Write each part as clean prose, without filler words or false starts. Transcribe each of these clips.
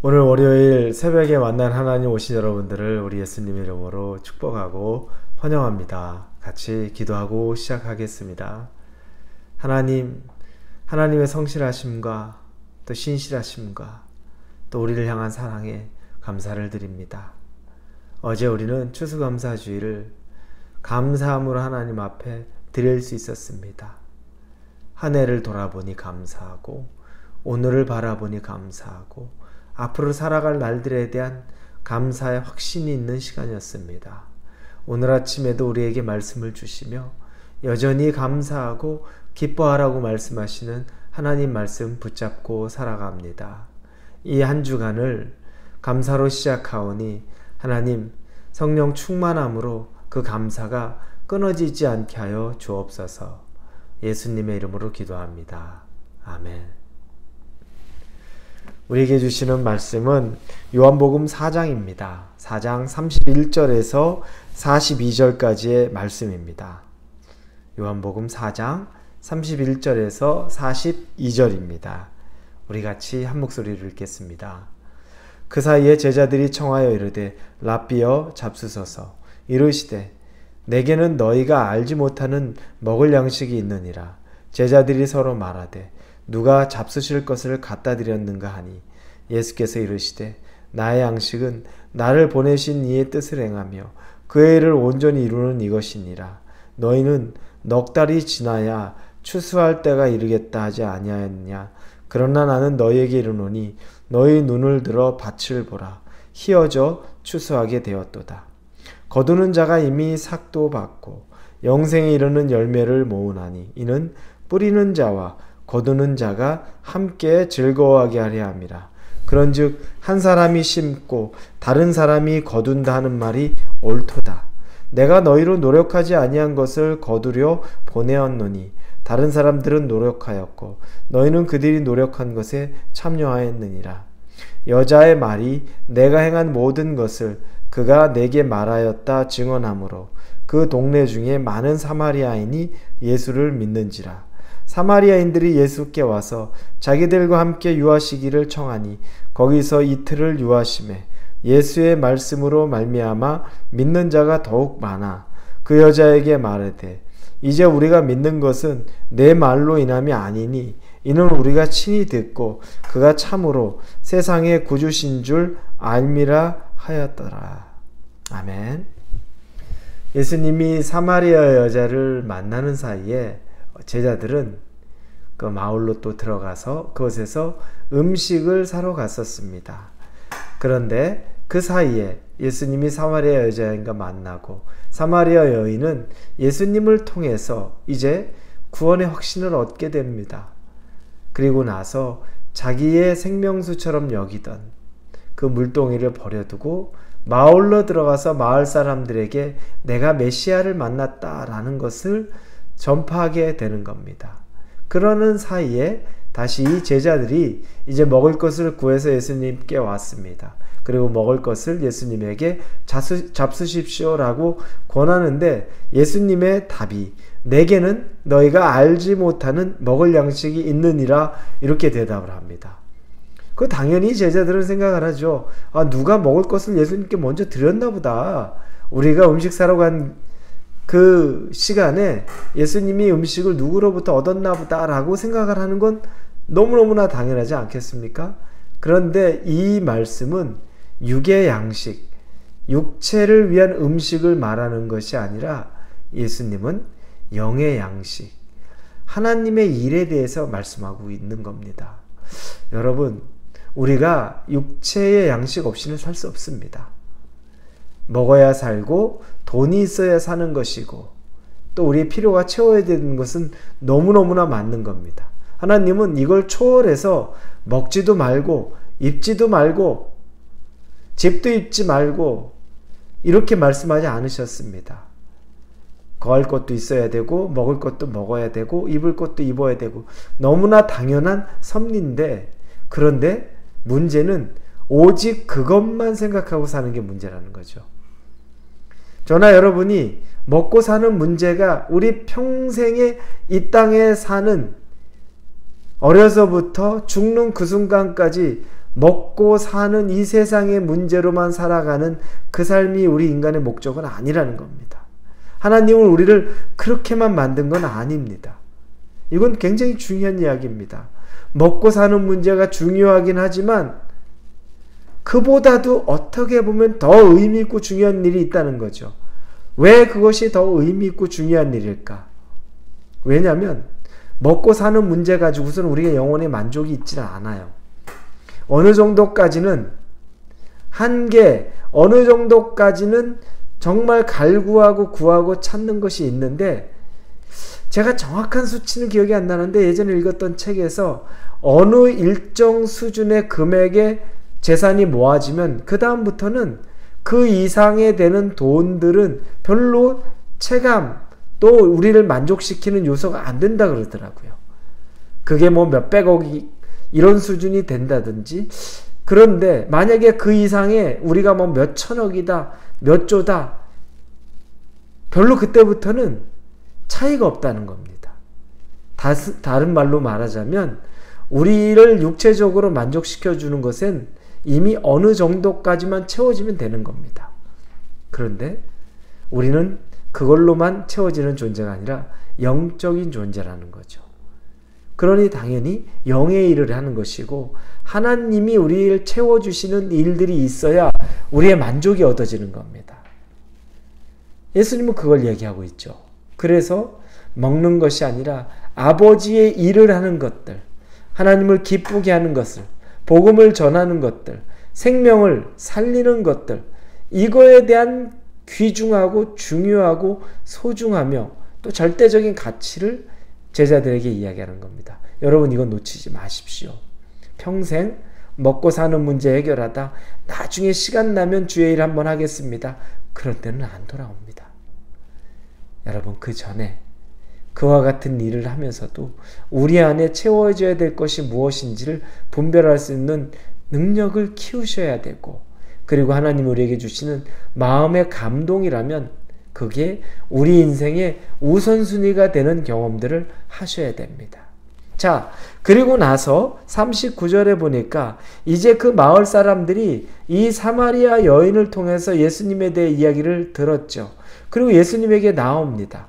오늘 월요일 새벽에 만난 하나님 오신 여러분들을 우리 예수님 이름으로 축복하고 환영합니다. 같이 기도하고 시작하겠습니다. 하나님의 성실하심과 또 신실하심과 또 우리를 향한 사랑에 감사를 드립니다. 어제 우리는 추수감사주의를 감사함으로 하나님 앞에 드릴 수 있었습니다. 한 해를 돌아보니 감사하고 오늘을 바라보니 감사하고 앞으로 살아갈 날들에 대한 감사의 확신이 있는 시간이었습니다. 오늘 아침에도 우리에게 말씀을 주시며 여전히 감사하고 기뻐하라고 말씀하시는 하나님 말씀 붙잡고 살아갑니다. 이 한 주간을 감사로 시작하오니 하나님 성령 충만함으로 그 감사가 끊어지지 않게 하여 주옵소서. 예수님의 이름으로 기도합니다. 아멘. 우리에게 주시는 말씀은 요한복음 4장입니다. 4장 31절에서 42절까지의 말씀입니다. 요한복음 4장 31절에서 42절입니다. 우리 같이 한 목소리를 읽겠습니다. 그 사이에 제자들이 청하여 이르되 랍비여 잡수소서. 이르시되 내게는 너희가 알지 못하는 먹을 양식이 있느니라. 제자들이 서로 말하되 누가 잡수실 것을 갖다 드렸는가 하니 예수께서 이르시되 나의 양식은 나를 보내신 이의 뜻을 행하며 그의 일을 온전히 이루는 이것이니라. 너희는 넉 달이 지나야 추수할 때가 이르겠다 하지 아니하였느냐. 그러나 나는 너희에게 이르노니 너희 눈을 들어 밭을 보라. 희어져 추수하게 되었도다. 거두는 자가 이미 삭도 받고 영생에 이르는 열매를 모으나니 이는 뿌리는 자와 거두는 자가 함께 즐거워하게 하려 함이라. 그런즉 한 사람이 심고 다른 사람이 거둔다 하는 말이 옳도다. 내가 너희로 노력하지 아니한 것을 거두려 보내었노니 다른 사람들은 노력하였고 너희는 그들이 노력한 것에 참여하였느니라. 여자의 말이 내가 행한 모든 것을 그가 내게 말하였다 증언하므로 그 동네 중에 많은 사마리아인이 예수를 믿는지라. 사마리아인들이 예수께 와서 자기들과 함께 유하시기를 청하니 거기서 이틀을 유하심에 예수의 말씀으로 말미암아 믿는 자가 더욱 많아 그 여자에게 말하되 이제 우리가 믿는 것은 내 말로 인함이 아니니 이는 우리가 친히 듣고 그가 참으로 세상의 구주신 줄 알미라 하였더라. 아멘. 예수님이 사마리아 여자를 만나는 사이에 제자들은 그 마을로 또 들어가서 그곳에서 음식을 사러 갔었습니다. 그런데 그 사이에 예수님이 사마리아 여자인과 만나고 사마리아 여인은 예수님을 통해서 이제 구원의 확신을 얻게 됩니다. 그리고 나서 자기의 생명수처럼 여기던 그 물동이를 버려두고 마을로 들어가서 마을 사람들에게 내가 메시아를 만났다라는 것을 전파하게 되는 겁니다. 그러는 사이에 다시 이 제자들이 이제 먹을 것을 구해서 예수님께 왔습니다. 그리고 먹을 것을 예수님에게 잡수십시오라고 권하는데 예수님의 답이 내게는 너희가 알지 못하는 먹을 양식이 있느니라 이렇게 대답을 합니다. 그 당연히 제자들은 생각을 하죠. 누가 먹을 것을 예수님께 먼저 드렸나 보다. 우리가 음식 사러 간 그 시간에 예수님이 음식을 누구로부터 얻었나 보다라고 생각을 하는 건 너무너무나 당연하지 않겠습니까? 그런데 이 말씀은 육의 양식, 육체를 위한 음식을 말하는 것이 아니라 예수님은 영의 양식, 하나님의 일에 대해서 말씀하고 있는 겁니다. 여러분, 우리가 육체의 양식 없이는 살 수 없습니다. 먹어야 살고 돈이 있어야 사는 것이고 또 우리의 필요가 채워야 되는 것은 너무너무나 맞는 겁니다. 하나님은 이걸 초월해서 먹지도 말고 입지도 말고 집도 입지 말고 이렇게 말씀하지 않으셨습니다. 거할 것도 있어야 되고 먹을 것도 먹어야 되고 입을 것도 입어야 되고 너무나 당연한 섭리인데 그런데 문제는 오직 그것만 생각하고 사는 게 문제라는 거죠. 저나 여러분이 먹고 사는 문제가 우리 평생에 이 땅에 사는 어려서부터 죽는 그 순간까지 먹고 사는 이 세상의 문제로만 살아가는 그 삶이 우리 인간의 목적은 아니라는 겁니다. 하나님은 우리를 그렇게만 만든 건 아닙니다. 이건 굉장히 중요한 이야기입니다. 먹고 사는 문제가 중요하긴 하지만 그보다도 어떻게 보면 더 의미 있고 중요한 일이 있다는 거죠. 왜 그것이 더 의미 있고 중요한 일일까? 왜냐하면 먹고 사는 문제 가지고서는 우리가 영혼의 만족이 있지는 않아요. 어느 정도까지는 한계, 어느 정도까지는 정말 갈구하고 구하고 찾는 것이 있는데, 제가 정확한 수치는 기억이 안 나는데 예전에 읽었던 책에서 어느 일정 수준의 금액의 재산이 모아지면 그 다음부터는 그 이상에 되는 돈들은 별로 체감 또 우리를 만족시키는 요소가 안 된다 그러더라고요. 그게 뭐 몇백억이 이런 수준이 된다든지. 그런데 만약에 그 이상의 우리가 뭐 몇천억이다 몇 조다, 별로 그때부터는 차이가 없다는 겁니다. 다른 말로 말하자면 우리를 육체적으로 만족시켜 주는 것은 이미 어느 정도까지만 채워지면 되는 겁니다. 그런데 우리는 그걸로만 채워지는 존재가 아니라 영적인 존재라는 거죠. 그러니 당연히 영의 일을 하는 것이고 하나님이 우리를 채워주시는 일들이 있어야 우리의 만족이 얻어지는 겁니다. 예수님은 그걸 얘기하고 있죠. 그래서 먹는 것이 아니라 아버지의 일을 하는 것들, 하나님을 기쁘게 하는 것을, 복음을 전하는 것들, 생명을 살리는 것들, 이거에 대한 귀중하고 중요하고 소중하며 또 절대적인 가치를 제자들에게 이야기하는 겁니다. 여러분, 이건 놓치지 마십시오. 평생 먹고 사는 문제 해결하다 나중에 시간 나면 주의 일 한번 하겠습니다. 그런 때는 안 돌아옵니다. 여러분, 그 전에 그와 같은 일을 하면서도 우리 안에 채워져야 될 것이 무엇인지를 분별할 수 있는 능력을 키우셔야 되고, 그리고 하나님 우리에게 주시는 마음의 감동이라면 그게 우리 인생의 우선순위가 되는 경험들을 하셔야 됩니다. 자, 그리고 나서 39절에 보니까 이제 그 마을 사람들이 이 사마리아 여인을 통해서 예수님에 대해 이야기를 들었죠. 그리고 예수님에게 나옵니다.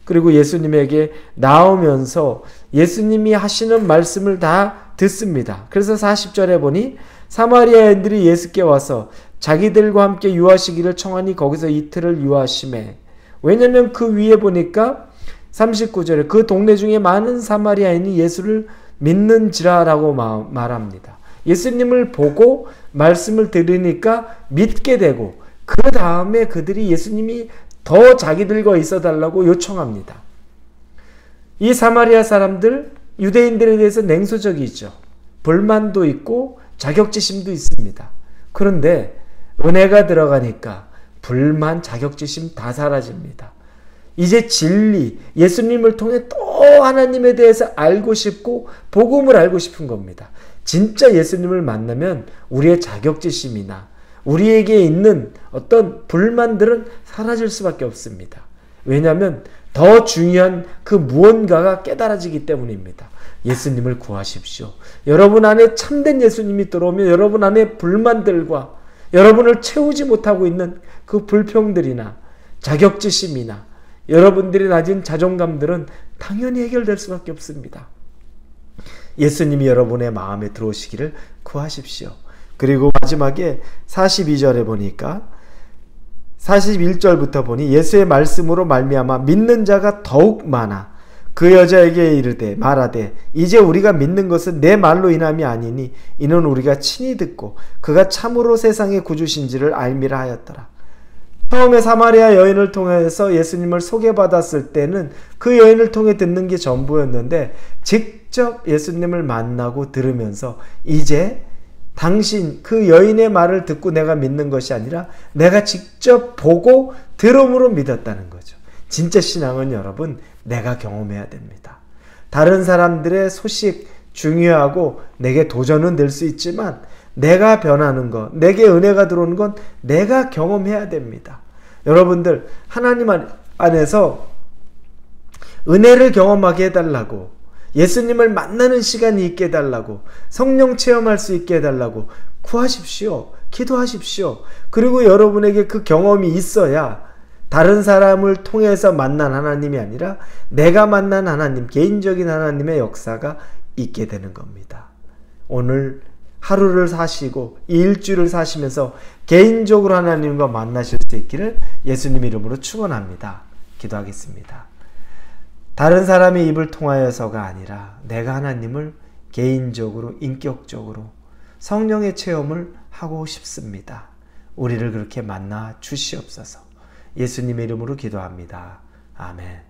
그리고 예수님에게 나오면서 예수님이 하시는 말씀을 다 듣습니다. 그래서 40절에 보니 사마리아인들이 예수께 와서 자기들과 함께 유하시기를 청하니 거기서 이틀을 유하시매. 왜냐하면 그 위에 보니까 39절에 그 동네 중에 많은 사마리아인이 예수를 믿는지라라고 말합니다. 예수님을 보고 말씀을 들으니까 믿게 되고, 그 다음에 그들이 예수님이 더 자기들과 있어 달라고 요청합니다. 이 사마리아 사람들, 유대인들에 대해서 냉소적이죠. 불만도 있고 자격지심도 있습니다. 그런데 은혜가 들어가니까 불만, 자격지심 다 사라집니다. 이제 진리, 예수님을 통해 또 하나님에 대해서 알고 싶고 복음을 알고 싶은 겁니다. 진짜 예수님을 만나면 우리의 자격지심이나 우리에게 있는 어떤 불만들은 사라질 수밖에 없습니다. 왜냐하면 더 중요한 그 무언가가 깨달아지기 때문입니다. 예수님을 구하십시오. 여러분 안에 참된 예수님이 들어오면 여러분 안에 불만들과 여러분을 채우지 못하고 있는 그 불평들이나 자격지심이나 여러분들이 가진 자존감들은 당연히 해결될 수밖에 없습니다. 예수님이 여러분의 마음에 들어오시기를 구하십시오. 그리고 마지막에 42절에 보니까 41절부터 보니 예수의 말씀으로 말미암아 믿는 자가 더욱 많아 그 여자에게 이르되 말하되 이제 우리가 믿는 것은 내 말로 인함이 아니니 이는 우리가 친히 듣고 그가 참으로 세상의 구주신지를 알미라 하였더라. 처음에 사마리아 여인을 통해서 예수님을 소개받았을 때는 그 여인을 통해 듣는 게 전부였는데, 직접 예수님을 만나고 들으면서 이제 당신 그 여인의 말을 듣고 내가 믿는 것이 아니라 내가 직접 보고 들음으로 믿었다는 거죠. 진짜 신앙은 여러분, 내가 경험해야 됩니다. 다른 사람들의 소식 중요하고 내게 도전은 될 수 있지만 내가 변하는 것, 내게 은혜가 들어오는 건 내가 경험해야 됩니다. 여러분들, 하나님 안에서 은혜를 경험하게 해달라고, 예수님을 만나는 시간이 있게 해달라고, 성령 체험할 수 있게 해달라고 구하십시오. 기도하십시오. 그리고 여러분에게 그 경험이 있어야 다른 사람을 통해서 만난 하나님이 아니라 내가 만난 하나님, 개인적인 하나님의 역사가 있게 되는 겁니다. 오늘 하루를 사시고 이 일주일을 사시면서 개인적으로 하나님과 만나실 수 있기를 예수님 이름으로 축원합니다. 기도하겠습니다. 다른 사람의 입을 통하여서가 아니라 내가 하나님을 개인적으로, 인격적으로 성령의 체험을 하고 싶습니다. 우리를 그렇게 만나 주시옵소서. 예수님의 이름으로 기도합니다. 아멘.